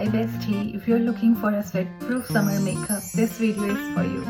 Hi bestie, if you're looking for a sweat-proof summer makeup, this video is for you.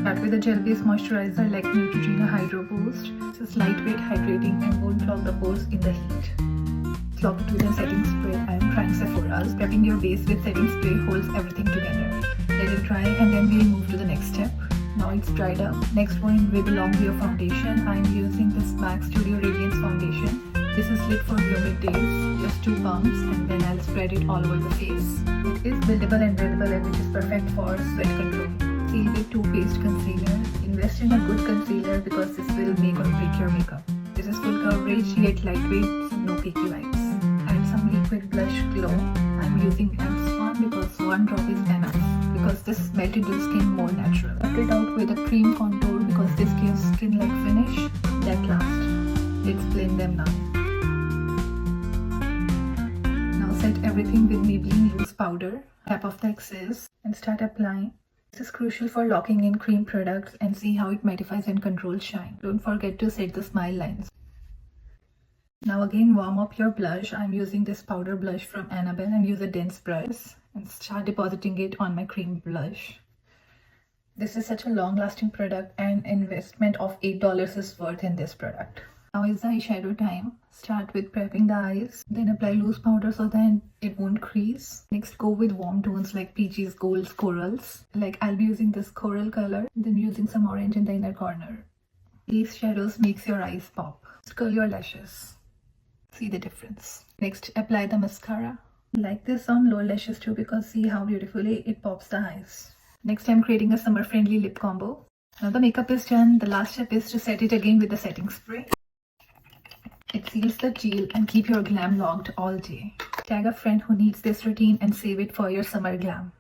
Start with a gel-based moisturizer like Neutrogena Hydro Boost. This is lightweight, hydrating and won't clog the pores in the heat. Lock it with a setting spray. I am trying Sephora's. Prepping your base with setting spray holds everything together. Let it dry and then we'll move to the next step. Now it's dried up. Next one, with Long Wear foundation. I am using this MAC Studio Radiance foundation. This is lit for humid days, just 2 pumps, and then I'll spread it all over the face. It is buildable and breathable, which is perfect for sweat control. Seal with toothpaste concealer. Invest in a good concealer because this will make or break your makeup. This is full coverage yet lightweight, no cakey vibes. Add some liquid blush glow. I'm using M-Swan because one drop is enough, because this melts into the skin more natural. Cut it out with a cream contour because this gives skin-like finish that lasts. Let's blend them now. Set everything with Maybelline loose powder. Tap off the excess and start applying. This is crucial for locking in cream products and see how it mattifies and controls shine. Don't forget to set the smile lines. Now again warm up your blush. I'm using this powder blush from Annabelle and use a dense brush and start depositing it on my cream blush. This is such a long-lasting product and investment of $8 is worth in this product. Now is the eyeshadow time. Start with prepping the eyes, then apply loose powder so that it won't crease. Next go with warm tones like peaches, golds, corals. Like I'll be using this coral color, then using some orange in the inner corner. These shadows makes your eyes pop. Curl your lashes. See the difference. Next apply the mascara. Like this on lower lashes too because see how beautifully it pops the eyes. Next I'm creating a summer friendly lip combo. Now the makeup is done. The last step is to set it again with the setting spray. It seals the gel and keep your glam locked all day. Tag a friend who needs this routine and save it for your summer glam.